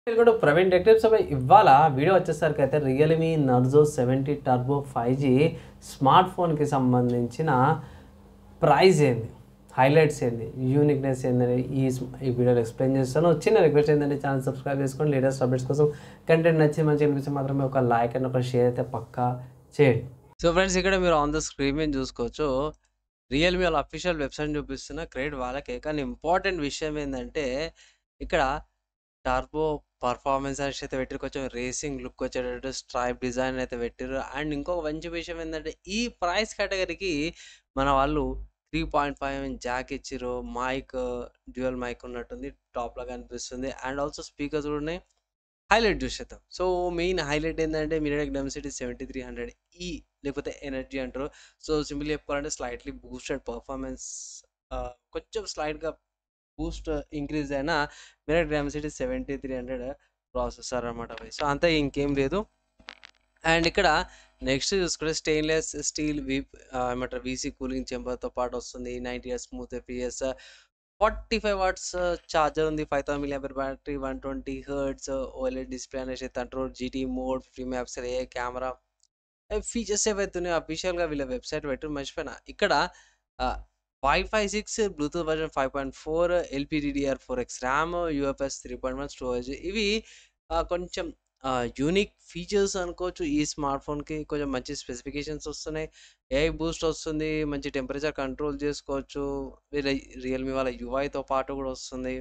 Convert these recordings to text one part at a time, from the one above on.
కూడా ప్రవీణ్ టెక్ సభ ఇవాళ వీడియో వచ్చేసరికి అయితే Realme Narzo 70 turbo 5G smart ఫోన్కి సంబంధించిన ప్రైస్ ఏంది, హైలైట్స్ ఏంది, యూనిక్నెస్ ఏందని ఈ వీడియోలో ఎక్స్ప్లెయిన్ చేస్తాను. చిన్న రిక్వెస్ట్ ఏంటంటే ఛానల్ సబ్స్క్రైబ్ చేసుకోండి. లేటెస్ట్ అప్డేట్స్ కోసం కంటెంట్ నచ్చి మంచి అనిపిస్తే మాత్రమే ఒక లైక్ అండ్ ఒక షేర్ అయితే పక్కా చేయండి. సో ఫ్రెండ్స్, ఇక్కడ మీరు ఆన్ ద స్క్రీన్ మీద చూసుకోవచ్చు, రియల్మీ వాళ్ళ అఫీషియల్ వెబ్సైట్ చూపిస్తున్న క్రెడిట్ వాళ్ళకే. కానీ ఇంపార్టెంట్ విషయం ఏంటంటే ఇక్కడ టర్బో పర్ఫార్మెన్స్ అనేసి అయితే పెట్టిరు, కొంచెం రేసింగ్ లుక్ వచ్చేటట్టు స్ట్రైప్ డిజైన్ అయితే పెట్టిరు. అండ్ ఇంకొక మంచి విషయం ఏంటంటే ఈ ప్రైస్ కేటగిరీకి మన వాళ్ళు 3.5 జాక్ ఇచ్చిరు. మైక్ డ్యూయల్ మైక్ ఉన్నట్టుంది, టాప్లో కనిపిస్తుంది. అండ్ ఆల్సో స్పీకర్స్ కూడా ఉన్నాయి. హైలైట్ చూసేద్దాం. సో మెయిన్ హైలైట్ ఏంటంటే మీడియాటెక్ డెన్సిటీ 7300E లేకపోతే ఎనర్జీ అంటారు. సో సింపుల్ చెప్పుకోవాలంటే స్లైట్లీ బూస్టెడ్ పర్ఫార్మెన్స్, కొంచెం స్లైడ్గా బూస్ట్ ఇంక్రీజ్ అయినా మీడియాటెక్ డెన్సిటీ 7300 ప్రాసెసర్ అనమాట. సో అంతా ఇంకేం లేదు. అండ్ ఇక్కడ నెక్స్ట్ చూసుకుంటే స్టెయిన్లెస్ స్టీల్ ఏమంటారు వీసీ కూలింగ్ చెంబర్తో పాటు వస్తుంది. 90 years smooth FPS, 45 watts charger ఉంది, 5000 mAh battery, 120 hertz OLED display అనేసి అయితే అంటారు. GT mode, 50 megapixel a camera, features ఏవైతే ఉన్నాయో అఫీషియల్గా వీళ్ళ వెబ్సైట్ పెట్టి మర్చిపోయినా. ఇక్కడ wifi 6, Bluetooth version 5.4, LPDDR4X RAM, UFS 3.1 storage. ఇవి కొంచెం యూనిక్ ఫీచర్స్ అనుకోవచ్చు. ఈ స్మార్ట్ ఫోన్కి కొంచెం మంచి స్పెసిఫికేషన్స్ వస్తున్నాయి, ఏఐ బూస్ట్ వస్తుంది, మంచి టెంపరేచర్ కంట్రోల్ చేసుకోవచ్చు. వీళ్ళ రియల్మీ వాళ్ళ యూఐతో పాటు కూడా వస్తుంది.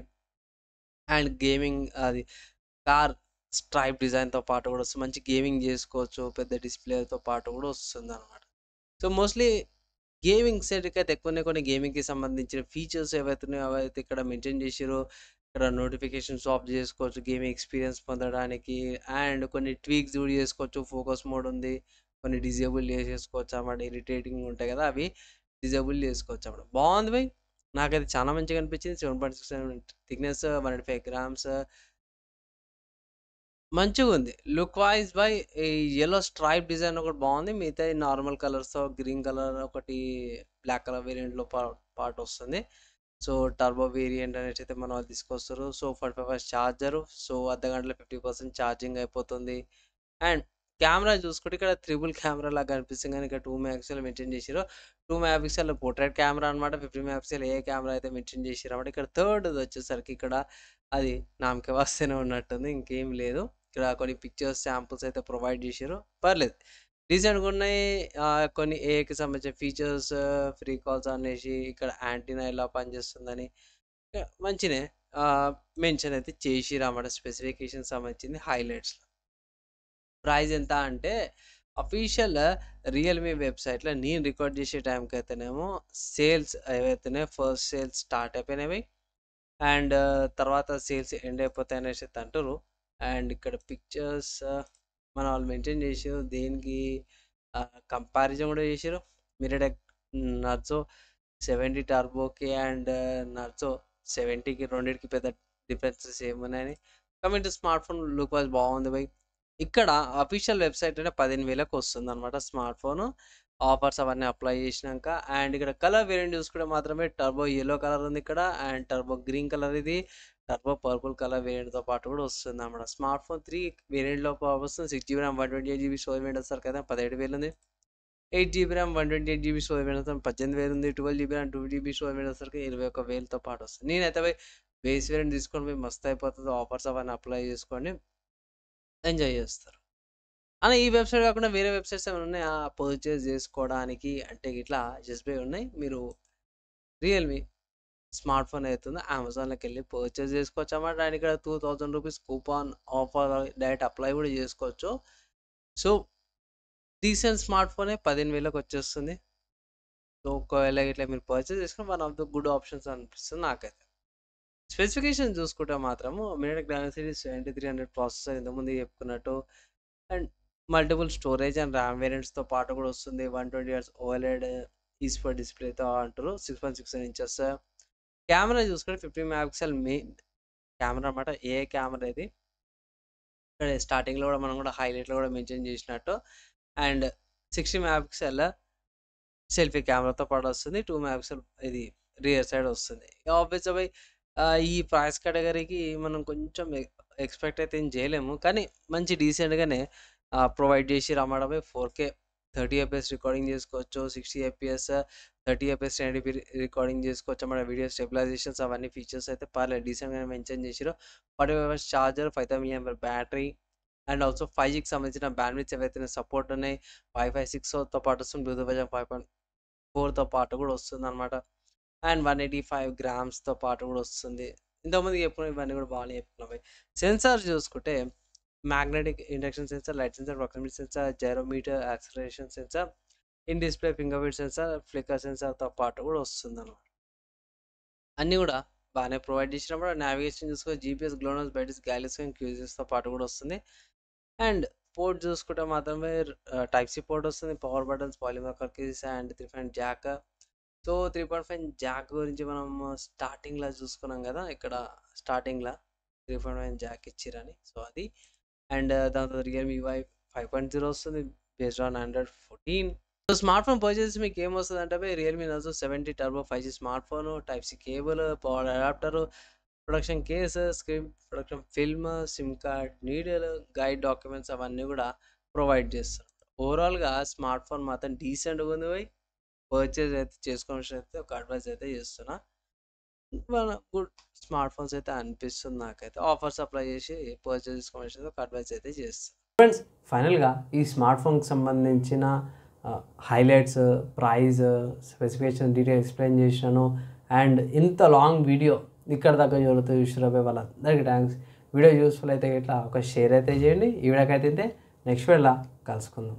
అండ్ గేమింగ్ అది కార్ స్ట్రైప్ డిజైన్తో పాటు కూడా వస్తుంది. మంచి గేమింగ్ చేసుకోవచ్చు, పెద్ద డిస్ప్లేతో పాటు కూడా వస్తుంది అనమాట. సో మోస్ట్లీ గేమింగ్ సెట్కి అయితే కొన్ని గేమింగ్కి సంబంధించిన ఫీచర్స్ ఏవైతే ఉన్నాయో అవైతే ఇక్కడ మెన్షన్ చేసారో. ఇక్కడ నోటిఫికేషన్స్ ఆఫ్ చేసుకోవచ్చు గేమింగ్ ఎక్స్పీరియన్స్ పొందడానికి. అండ్ కొన్ని ట్వీక్స్ కూడా చేసుకోవచ్చు. ఫోకస్ మోడ్ ఉంది, కొన్ని డిజేబుల్ చేసేసుకోవచ్చు అన్నమాట. ఇరిటేటింగ్ ఉంటాయి కదా, అవి డిజేబుల్ చేసుకోవచ్చు అన్నమాట. బాగుంది బై, నాకైతే చాలా మంచిగా అనిపించింది. 7.6 థిక్నెస్, 105 గ్రామ్స్, మంచిగా ఉంది. లుక్ వైజ్ బై ఈ యెల్లో స్ట్రైప్ డిజైన్ ఒకటి బాగుంది. మిగతా నార్మల్ కలర్స్తో గ్రీన్ కలర్ ఒకటి బ్లాక్ కలర్ వేరియంట్లో పార్ట్ వస్తుంది. సో టర్బో వేరియంట్ అనేసి అయితే మనం అది తీసుకొస్తారు. So 45 watts charger. సో అర్ధగంటలో 50% ఛార్జింగ్ అయిపోతుంది. అండ్ కెమెరా చూసుకుంటే ఇక్కడ త్రిబుల్ కెమెరా లాగా కనిపిస్తుంది, కానీ ఇక్కడ 2 మెగాపిక్సెల్ మెన్షన్ చేసారు. 2 మెగాపిక్సెల్ పోర్ట్రేట్ కెమెరా అనమాట. 50 మెగాపిక్సెల్ ఏ కెమెరా అయితే మెన్షన్ చేసారు అనమాట. ఇక్కడ థర్డ్ వచ్చేసరికి ఇక్కడ అది నామకే వాస్తేనే ఉన్నట్టుంది, ఇంకేం లేదు. ఇక్కడ కొన్ని పిక్చర్స్ శాంపుల్స్ అయితే ప్రొవైడ్ చేసారు, పర్లేదు రీసెంట్గా ఉన్నాయి. కొన్ని ఏఐకి సంబంధించిన ఫీచర్స్, ఫ్రీ కాల్స్ అనేసి, ఇక్కడ యాంటీనా ఎలా పనిచేస్తుందని మంచినే మెన్షన్ అయితే చేసిరు అన్నమాట. స్పెసిఫికేషన్ సంబంధించింది హైలైట్స్లో. ప్రైస్ ఎంత అంటే అఫీషియల్ రియల్మీ వెబ్సైట్లో నేను రికార్డ్ చేసే టైంకి అయితేనేమో సేల్స్ ఏవైతేనే ఫస్ట్ సేల్స్ స్టార్ట్ అయిపోయినవి. అండ్ తర్వాత సేల్స్ ఎండ్ అయిపోతాయి అనేసి అంటారు. అండ్ ఇక్కడ పిక్చర్స్ మన వాళ్ళు మెన్షన్ చేసారు. దేనికి కంపారిజన్ కూడా చేసారు. మీరేటెక్ నర్జో 70 టర్బోకి అండ్ నర్జో 70కి రెండింటికి పెద్ద డిఫరెన్సెస్ ఏమున్నాయని. Coming to smart phone look wise బాగుంది బై. ఇక్కడ అఫీషియల్ వెబ్సైట్ అంటే 15,000కి వస్తుంది అనమాట స్మార్ట్ ఫోన్. ఆఫర్స్ అవన్నీ అప్లై చేసినాక. అండ్ ఇక్కడ కలర్ వేరియంట్ చూసుకుంటే మాత్రమే టర్బో ఎల్లో కలర్ ఉంది ఇక్కడ, అండ్ టర్బో గ్రీన్ కలర్, ఇది టర్బో పర్పుల్ కలర్ వేరియంట్తో పాటు కూడా వస్తుంది అన్నమాట. స్మార్ట్ ఫోన్ 3 వేరియంట్లో వస్తుంది. 6GB RAM 128GB storage variant వస్తారు కదా, 17,000 ఉంది. 8GB RAM 128GB storage variant వస్తుంది, 18,000 ఉంది. 12GB RAM 2GB storage variant వస్తారు, 21,000తో పాటు వస్తుంది. నేనైతే పోయి బేస్ వేరియంట్ తీసుకొని పోయి మస్తు అయిపోతుంది. ఆఫర్స్ అవన్నీ అప్లై చేసుకోండి, ఎంజాయ్ చేస్తారు. అలా ఈ వెబ్సైట్ కాకుండా వేరే వెబ్సైట్స్ ఏమైనా ఉన్నాయా పర్చేస్ చేసుకోవడానికి అంటే ఇట్లా జస్ట్ బై ఉన్నాయి. మీరు రియల్మీ స్మార్ట్ ఫోన్ అవుతుందో అమెజాన్లోకి వెళ్ళి పర్చేస్ చేసుకోవచ్చు అన్నమాట. అండ్ ఇక్కడ 2000 రూపీస్ కూపాన్ ఆఫర్ డైరెక్ట్ అప్లై కూడా చేసుకోవచ్చు. సో డీసెంట్ స్మార్ట్ ఫోనే 15,000కి వచ్చేస్తుంది. సో ఒకవేళ ఇట్లా మీరు పర్చేస్ చేసుకుని one of the good options అనిపిస్తుంది నాకైతే. స్పెసిఫికేషన్ చూసుకుంటే మాత్రము మీడియాటెక్ డైమెన్సిటీ 7300 ప్రాసెసర్ ఇంతకుముందు చెప్పుకున్నట్టు. And multiple storage and RAM వేరియంట్స్తో పాటు కూడా వస్తుంది. 120 హెర్ట్జ్ ఓఎల్ఈడి ఈస్పర్ డిస్ప్లేతో అంటారు. 6.67 ఇంచెస్. కెమెరా చూసుకుంటే 50 మెగాపిక్సెల్ మెయిన్ కెమెరా అనమాట. ఏ కెమెరా ఇది ఇక్కడ స్టార్టింగ్లో కూడా మనం కూడా హైలైట్లో కూడా మెన్షన్ చేసినట్టు. అండ్ 60 మెగాపిక్సెల్ సెల్ఫీ కెమెరాతో పాటు వస్తుంది. 2 మెగాపిక్సెల్ ఇది రియర్ సైడ్ వస్తుంది. ఆబ్వియస్గా ఈ ప్రైస్ కేటగిరీకి మనం కొంచెం ఎక్స్‌పెక్ట్ అయితే ఏం చేయలేము. కానీ మంచి డీసెంట్‌గానే ప్రొవైడ్ చేసిర్రు అమ్మడమే 4K 30 ఎఫ్‌పిఎస్ రికార్డింగ్ చేసుకోవచ్చు. 60 ఎఫ్‌పిఎస్ 30 ఎఫ్‌పిఎస్ 1080p రికార్డింగ్ చేసుకోవచ్చు. మన వీడియో స్టెబిలైజేషన్స్ అవన్నీ ఫీచర్స్ అయితే పర్లేదు డీసెంట్‌గానే మెన్షన్ చేసిర్రు. 45 hours charger, 5000 mAh battery and also 5Gకి సంబంధించిన బ్యాండ్‌విడ్త్స్ ఏవైతే సపోర్ట్ ఉన్నాయి. వైఫై 6తో పాటు వస్తుంది. బ్లూటూత్ వెర్షన్ 5.4తో పాటు కూడా వస్తుందనమాట. అండ్ 185 గ్రామ్స్‌తో పాటు కూడా వస్తుంది. ఇంతకుముందు చెప్పుకున్న ఇవన్నీ కూడా బాగానే చెప్పుకున్నాం. సెన్సార్ చూసుకుంటే magnetic induction sensor, light sensor, proximity sensor, gyrometer, acceleration sensor, in display finger print sensor, flicker సెన్సార్‌తో పాటు కూడా వస్తుందనమాట. అన్నీ కూడా బాగానే ప్రొవైడ్ చేసినప్పుడు నావిగేషన్ చూసుకుంటే జీపీఎస్, గ్లోనాస్, బైటిస్, గ్యాలక్సీ, క్యూజిస్‌తో పాటు కూడా వస్తుంది. అండ్ పోర్ట్ చూసుకుంటే మాత్రమే టైప్ సి పోర్ట్ వస్తుంది. Power buttons, polymer keys and 3.5 jack. So 3.5 jack గురించి మనం స్టార్టింగ్‌లో చూసుకున్నాం కదా! ఇక్కడ స్టార్టింగ్‌లో 3.5 జాక్ ఇచ్చిరని. సో అది అండ్ దాని తర్వాత రియల్‌మీ వై 5.0 వస్తుంది based on Android 14. So smart phone purchase మీకు ఏమొస్తదంటే Realme Narzo 70 turbo 5G smart phone, type C cable, power adapter, production case, screen production film, SIM card, needle, guide documents అవన్నీ కూడా provide చేస్తారు. ఓవరాల్‌గా smart phone మాత్రం డీసెంట్‌గా ఉంది భయ్. పర్చేస్ అయితే చేసుకోవాల్సినైతే ఒక అడ్వైస్ అయితే చేస్తున్నా. మన గుడ్ స్మార్ట్ ఫోన్స్ అయితే అనిపిస్తుంది నాకైతే. ఆఫర్స్ అప్లై చేసి పర్చేస్ చేసుకోవాల్సింది ఒక అడ్వైస్ అయితే చేస్తాను. ఫ్రెండ్స్ ఫైనల్గా ఈ స్మార్ట్ ఫోన్కి సంబంధించిన highlights, price, specification detail explain చేసినాను. అండ్ ఇంత లాంగ్ వీడియో ఇక్కడ దాకా ఎవరితో చూసిరాబే వాళ్ళందరికీ థ్యాంక్స్. వీడియో యూస్ఫుల్ అయితే ఇట్లా ఒక షేర్ అయితే చేయండి. ఈ వీడియోకి అయితే నెక్స్ట్ వీడియోలో కలుసుకుందాం.